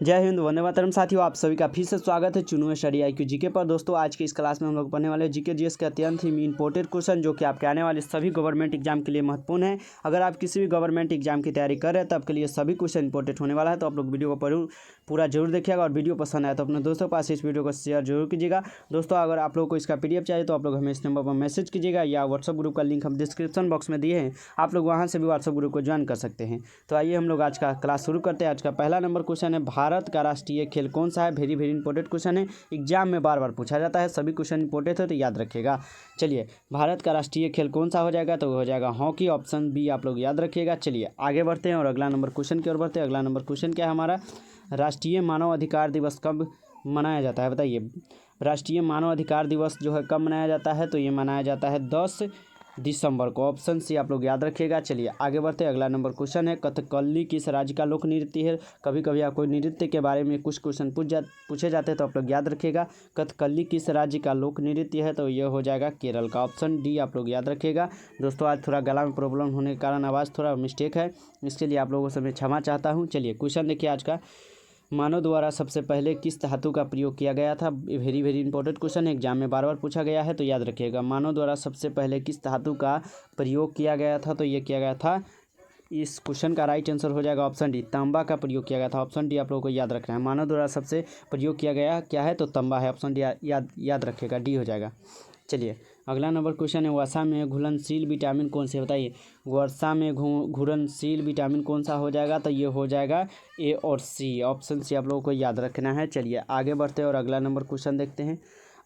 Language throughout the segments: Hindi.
जय हिंद, वंदे मातरम। साथियों, आप सभी का फिर से स्वागत है चुनुए स्टडी IQ जीके पर। दोस्तों, आज की इस क्लास में हम लोग पढ़ने वाले जीके जीएस के अत्यंत ही इंपॉर्टेंट क्वेश्चन जो कि आपके आने वाले सभी गवर्नमेंट एग्जाम के लिए महत्वपूर्ण है। अगर आप किसी भी गवर्नमेंट एग्जाम की तैयारी कर रहे हैं तो आपके लिए सभी क्वेश्चन इंपॉर्टेंट होने वाला है। तो आप लोग वीडियो को पूरा जरूर देखिएगा और वीडियो पसंद आए तो अपने दोस्तों के पास इस वीडियो को शेयर जरूर कीजिएगा। दोस्तों, अगर आप लोग को इसका PDF चाहिए तो आप लोग हमें इस नंबर पर मैसेज कीजिएगा या व्हाट्सअप ग्रुप का लिंक हम डिस्क्रिप्शन बॉक्स में दिए हैं, आप लोग वहाँ से भी व्हाट्सअप ग्रुप को ज्वाइन कर सकते हैं। तो आइए हम लोग आज का क्लास शुरू करते हैं। आज का पहला नंबर क्वेश्चन है, भारत का राष्ट्रीय खेल कौन सा है। वेरी वेरी इंपॉर्टेंट क्वेश्चन है, एग्जाम में बार बार पूछा जाता है। सभी क्वेश्चन इंपॉर्टेंट है तो याद रखिएगा। चलिए, भारत का राष्ट्रीय खेल कौन सा हो जाएगा, तो हो जाएगा हॉकी। ऑप्शन बी आप लोग याद रखिएगा। चलिए आगे बढ़ते हैं और अगला नंबर क्वेश्चन की ओर बढ़ते हैं। अगला नंबर क्वेश्चन क्या है हमारा, राष्ट्रीय मानव अधिकार दिवस कब मनाया जाता है, बताइए। राष्ट्रीय मानव अधिकार दिवस जो है कब मनाया जाता है, तो ये मनाया जाता है 10 दिसंबर को। ऑप्शन सी आप लोग याद रखिएगा। चलिए आगे बढ़ते हैं। अगला नंबर क्वेश्चन है, कथकली किस राज्य का लोक नृत्य है। कभी कभी आपको नृत्य के बारे में कुछ क्वेश्चन पूछे जाते हैं तो आप लोग याद रखिएगा। कथकली किस राज्य का लोक नृत्य है, तो ये हो जाएगा केरल का। ऑप्शन डी आप लोग याद रखिएगा। दोस्तों, आज थोड़ा गला में प्रॉब्लम होने के कारण आवाज़ थोड़ा मिस्टेक है, इसके लिए आप लोगों से मैं क्षमा चाहता हूँ। चलिए क्वेश्चन देखिए आज का, मानव द्वारा सबसे पहले किस धातु का प्रयोग किया गया था। वेरी वेरी इंपॉर्टेंट क्वेश्चन है, एग्जाम में बार बार पूछा गया है तो याद रखिएगा। मानव द्वारा सबसे पहले किस धातु का प्रयोग किया गया था, तो ये किया गया था, इस क्वेश्चन का राइट आंसर हो जाएगा ऑप्शन डी, तांबा का प्रयोग किया गया था। ऑप्शन डी आप लोगों को याद रखना है। मानव द्वारा सबसे प्रयोग किया गया क्या है, तो तांबा है। ऑप्शन डी याद रखिएगा, डी हो जाएगा। चलिए अगला नंबर क्वेश्चन है, वसा में घुलनशील विटामिन कौन से, बताइए। वसा में घुलनशील विटामिन कौन सा हो जाएगा, तो ये हो जाएगा A और C। ऑप्शन सी आप लोगों को याद रखना है। चलिए आगे बढ़ते हैं और अगला नंबर क्वेश्चन देखते हैं।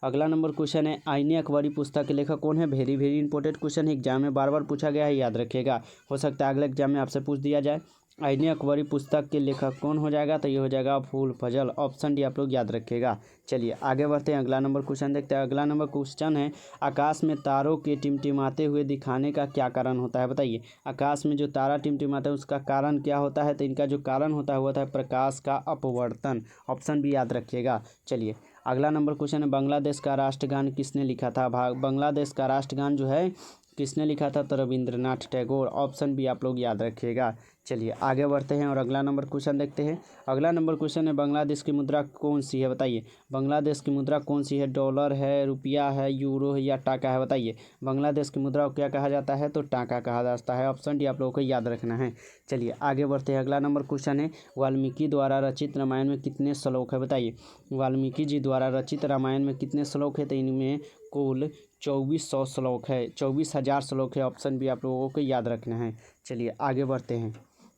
अगला नंबर क्वेश्चन है, आईने अकबरी पुस्तक के लेखक कौन है। वेरी वेरी इंपॉर्टेंट क्वेश्चन है, एग्जाम में बार बार पूछा गया है, याद रखिएगा। हो सकता है अगले एग्जाम में आपसे पूछ दिया जाए। आईने अकबरी पुस्तक के लेखक कौन हो जाएगा, तो ये हो जाएगा फूल फजल। ऑप्शन डी आप लोग याद रखिएगा। चलिए आगे बढ़ते हैं, अगला नंबर क्वेश्चन देखते हैं। अगला नंबर क्वेश्चन है, आकाश में तारों के टिमटिमाते हुए दिखाने का क्या कारण होता है, बताइए। आकाश में जो तारा टिमटिमाता है उसका कारण क्या होता है, तो इनका जो कारण होता है प्रकाश का अपवर्तन। ऑप्शन बी याद रखिएगा। चलिए अगला नंबर क्वेश्चन है, बांग्लादेश का राष्ट्रगान किसने लिखा था। बांग्लादेश का राष्ट्रगान जो है किसने लिखा था, तो रविंद्रनाथ टैगोर। ऑप्शन बी आप लोग याद रखिएगा। चलिए आगे बढ़ते हैं और अगला नंबर क्वेश्चन देखते हैं। अगला नंबर क्वेश्चन है, बांग्लादेश की मुद्रा कौन सी है, बताइए। बांग्लादेश की मुद्रा कौन सी है, डॉलर है, रुपया है, यूरो है या टाका है, बताइए। बांग्लादेश की मुद्रा को क्या कहा जाता है, तो टाका कहा जाता है। ऑप्शन डी आप लोगों को याद रखना है। चलिए आगे बढ़ते हैं। अगला नंबर क्वेश्चन है, वाल्मीकि द्वारा रचित रामायण में कितने श्लोक है, बताइए। वाल्मीकि जी द्वारा रचित रामायण में कितने श्लोक है, तो इनमें कुल 2400 श्लोक है, 24,000 श्लोक है। ऑप्शन भी आप लोगों को याद रखना है। चलिए आगे बढ़ते हैं।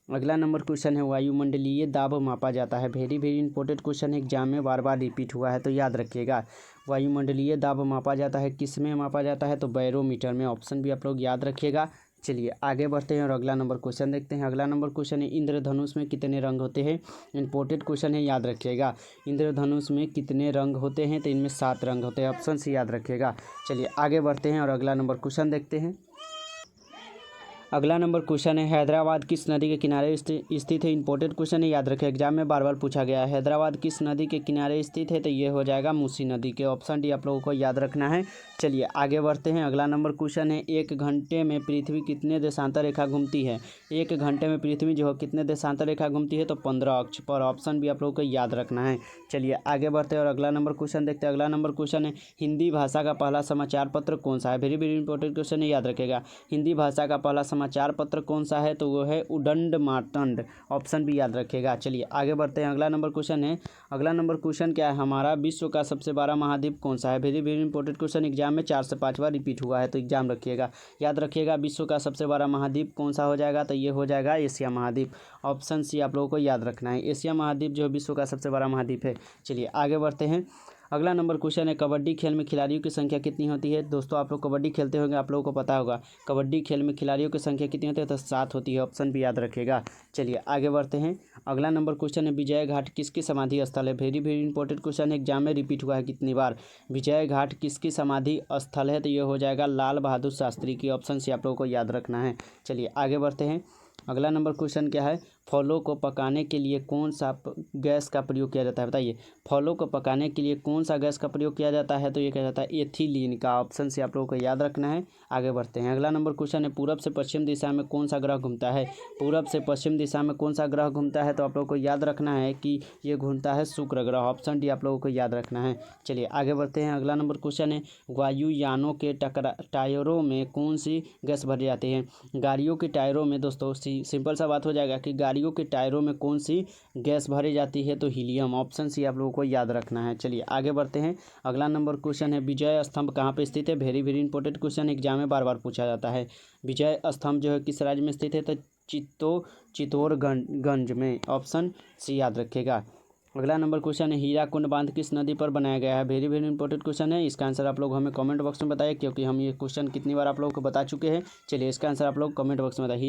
अगला नंबर क्वेश्चन है, वायुमंडलीय दाब मापा जाता है। वेरी वेरी इंपॉर्टेंट क्वेश्चन है, एग्जाम में बार बार रिपीट हुआ है तो याद रखिएगा। वायुमंडलीय दाब मापा जाता है, किस में मापा जाता है, तो बैरोमीटर में। ऑप्शन भी आप लोग याद रखिएगा। चलिए आगे बढ़ते हैं और अगला नंबर क्वेश्चन देखते हैं। अगला नंबर क्वेश्चन है, इंद्रधनुष में कितने रंग होते हैं। इंपॉर्टेंट क्वेश्चन है, याद रखिएगा। इंद्रधनुष में कितने रंग होते हैं, तो इनमें 7 रंग होते हैं। ऑप्शन से याद रखिएगा। चलिए आगे बढ़ते हैं और अगला नंबर क्वेश्चन देखते हैं। अगला नंबर क्वेश्चन है, हैदराबाद किस नदी के किनारे स्थित है। इंपॉर्टेंट क्वेश्चन है, याद रखें, एग्जाम में बार बार पूछा गया है। हैदराबाद किस नदी के किनारे स्थित है, तो ये हो जाएगा मूसी नदी के। ऑप्शन डी आप लोगों को याद रखना है। चलिए आगे बढ़ते हैं। अगला नंबर क्वेश्चन है, 1 घंटे में पृथ्वी कितने देशांतर रेखा घूमती है। 1 घंटे में पृथ्वी जो है कितने देशांतर रेखा घूमती है, तो 15 अक्ष पर। ऑप्शन भी आप लोगों को याद रखना है। चलिए आगे बढ़ते हैं और अगला नंबर क्वेश्चन देखते हैं। अगला नंबर क्वेश्चन है, हिंदी भाषा का पहला समाचार पत्र कौन सा है। वेरी वेरी इंपॉर्टेंट क्वेश्चन है, याद रखेगा। हिंदी भाषा का पहला समाचार पत्र कौन सा है, तो वो है उदंड मार्तंड। ऑप्शन भी याद रखिएगा। चलिए आगे बढ़ते हैं। अगला नंबर क्वेश्चन है, अगला नंबर क्वेश्चन क्या है हमारा, विश्व का सबसे बड़ा महाद्वीप कौन सा है। Very very important question, exam में 4 से 5 बार रिपीट हुआ है तो एग्जाम रखिएगा, याद रखिएगा। विश्व का सबसे बड़ा महाद्वीप कौन सा हो जाएगा, तो ये हो जाएगा एशिया महाद्वीप। ऑप्शन सी आप लोगों को याद रखना है। एशिया महाद्वीप जो विश्व का सबसे बड़ा महाद्वीप है। चलिए आगे बढ़ते हैं। अगला नंबर क्वेश्चन है, कबड्डी खेल में खिलाड़ियों की संख्या कितनी होती है। दोस्तों, आप लोग कबड्डी खेलते होंगे, आप लोगों को पता होगा कबड्डी खेल में खिलाड़ियों की संख्या कितनी होती है, तो 7 होती है। ऑप्शन भी याद रखेगा। चलिए आगे बढ़ते हैं। अगला नंबर क्वेश्चन है, विजय घाट किसकी समाधि स्थल है। वेरी वेरी इंपॉर्टेंट क्वेश्चन है, एग्जाम में रिपीट हुआ है कितनी बार। विजय घाट किसकी समाधि स्थल है, तो ये हो जाएगा लाल बहादुर शास्त्री की। ऑप्शन से आप लोगों को याद रखना है। चलिए आगे बढ़ते हैं। अगला नंबर क्वेश्चन क्या है, फलों को पकाने के लिए कौन सा गैस का प्रयोग किया जाता है? बताइए, फलों को पकाने के लिए कौन सा गैस का प्रयोग किया जाता है? तो ये क्या जाता है एथिलीन का। ऑप्शन से आप लोगों को याद रखना है। आगे बढ़ते हैं। अगला नंबर क्वेश्चन है, पूरब से पश्चिम दिशा में कौन सा ग्रह घूमता है? पूरब से पश्चिम दिशा में कौन सा ग्रह घूमता है? तो आप लोगों को याद रखना है कि ये घूमता है शुक्र ग्रह। ऑप्शन डी आप लोगों को याद रखना है। चलिए आगे बढ़ते हैं। अगला नंबर क्वेश्चन है, वायुयानों के टायरों में कौन सी गैस भरी जाती है? गाड़ियों के टायरों में दोस्तों सिंपल सा बात हो जाएगा कि गाड़ियों के टायरों में कौन सी गैस भरी जाती है? तो हीलियम। ऑप्शन सी आप लोगों को याद रखना है। चलिए आगे बढ़ते हैं। अगला नंबर क्वेश्चन है, विजय स्तंभ कहाँ पे स्थित है? Very very important question, exam में बार बार पूछा जाता है। विजय स्तंभ जो है किस राज्य में स्थित है? तो चित्तौड़गंज में। ऑप्शन सी याद रखिएगा। अगला नंबर क्वेश्चन है, हीराकुंड बांध किस नदी पर बनाया गया है? वेरी वेरी इंपॉर्टेंट क्वेश्चन है। इसका आंसर आप लोग हमें कमेंट बॉक्स में बताइए, क्योंकि हम ये क्वेश्चन कितनी बार आप लोगों को बता चुके हैं। चलिए इसका आंसर आप लोग कमेंट बॉक्स में बताइए।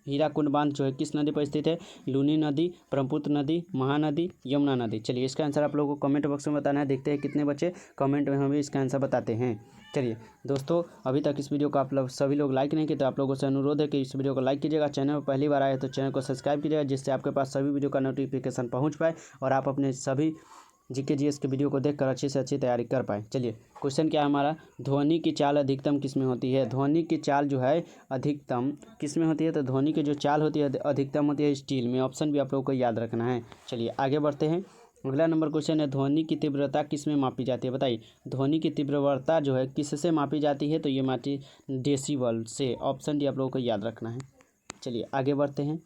हीराकुंड बांध जो है किस नदी पर स्थित है? लूनी नदी, ब्रह्मपुत्र नदी, महानदी, यमुना नदी। चलिए इसका आंसर आप लोगों को कमेंट बॉक्स में बताना है। देखते हैं कितने बच्चे कमेंट में हमें इसका आंसर बताते हैं। चलिए दोस्तों, अभी तक इस वीडियो को आप लोग सभी लोग लाइक नहीं किए तो आप लोगों से अनुरोध है कि इस वीडियो को लाइक कीजिएगा। चैनल पर पहली बार आए तो चैनल को सब्सक्राइब कीजिएगा, जिससे आपके पास सभी वीडियो का नोटिफिकेशन पहुंच पाए और आप अपने सभी जीके जीएस के वीडियो को देखकर अच्छी से अच्छी तैयारी कर पाए। चलिए क्वेश्चन क्या है हमारा, ध्वनि की चाल अधिकतम किस में होती है? ध्वनि की चाल जो है अधिकतम किस में होती है? तो ध्वनि की जो चाल होती है अधिकतम होती है स्टील में। ऑप्शन भी आप लोगों को याद रखना है। चलिए आगे बढ़ते हैं। अगला नंबर क्वेश्चन है, ध्वनि की तीव्रता किस में मापी जाती है? बताइए, ध्वनि की तीव्रता जो है किससे मापी जाती है? तो ये मापी डेसिबल से। ऑप्शन डी आप लोगों को याद रखना है। चलिए आगे बढ़ते हैं।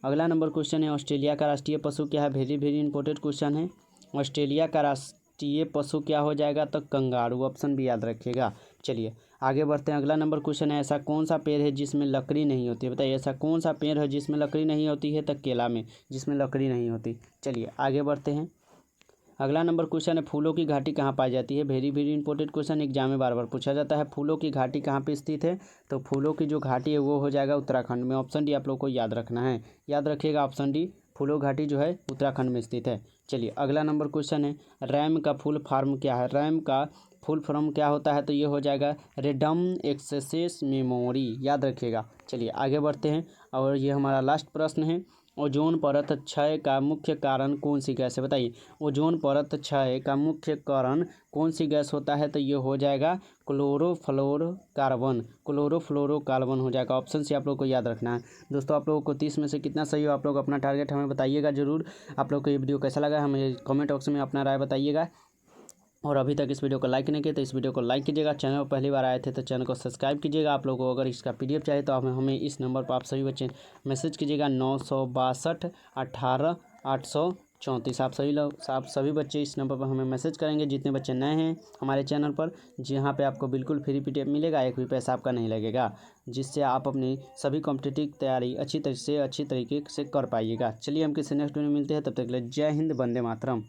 अगला नंबर क्वेश्चन है, ऑस्ट्रेलिया का राष्ट्रीय पशु क्या है? वेरी वेरी इंपॉर्टेंट क्वेश्चन है। ऑस्ट्रेलिया का राष्ट्रीय पशु क्या हो जाएगा? तो कंगारू। ऑप्शन भी याद रखिएगा। चलिए आगे बढ़ते हैं। अगला नंबर क्वेश्चन है, ऐसा कौन सा पेड़ है जिसमें लकड़ी नहीं होती है? बताइए, ऐसा कौन सा पेड़ है जिसमें लकड़ी नहीं होती है? तो केला में, जिसमें लकड़ी नहीं होती। चलिए आगे बढ़ते हैं। अगला नंबर क्वेश्चन है, फूलों की घाटी कहाँ पाई जाती है? Very very important question, exam में बार बार पूछा जाता है। फूलों की घाटी कहाँ पे स्थित है? तो फूलों की जो घाटी है वो हो जाएगा उत्तराखंड में। ऑप्शन डी आप लोग को याद रखना है। याद रखिएगा ऑप्शन डी, फूलों घाटी जो है उत्तराखंड में स्थित है। चलिए अगला नंबर क्वेश्चन है, रैम का फुल फॉर्म क्या है? रैम का फुल फॉर्म क्या होता है? तो ये हो जाएगा रेडम एक्सेस मेमोरी। याद रखिएगा। चलिए आगे बढ़ते हैं और ये हमारा लास्ट प्रश्न है, ओजोन परत क्षय का मुख्य कारण कौन सी गैस है? बताइए, ओजोन परत क्षय का मुख्य कारण कौन सी गैस होता है? तो ये हो जाएगा क्लोरोफ्लोरोकार्बन। क्लोरोफ्लोरोकार्बन हो जाएगा। ऑप्शन से आप लोग को याद रखना है। दोस्तों आप लोगों को 30 में से कितना सही हो, आप लोग अपना टारगेट हमें बताइएगा जरूर। आप लोग को ये वीडियो कैसा लगा हमें कमेंट बॉक्स में अपना राय बताइएगा। और अभी तक इस वीडियो को लाइक नहीं किया तो इस वीडियो को लाइक कीजिएगा। चैनल पर पहली बार आए थे तो चैनल को सब्सक्राइब कीजिएगा। आप लोगों को अगर इसका पीडीएफ चाहिए तो आप हमें इस नंबर पर आप सभी बच्चे मैसेज कीजिएगा 962 18 834। आप सभी बच्चे इस नंबर पर हमें मैसेज करेंगे, जितने बच्चे नए हैं हमारे चैनल पर, जहाँ पे आपको बिल्कुल फ्री पीडीएफ मिलेगा, एक भी पैसा आपका नहीं लगेगा, जिससे आप अपनी सभी कॉम्पिटिटिव तैयारी अच्छी तरीके से कर पाइएगा। चलिए हम किसी नेक्स्ट वीडियो में मिलते हैं, तब तक के लिए जय हिंद, वंदे मातरम।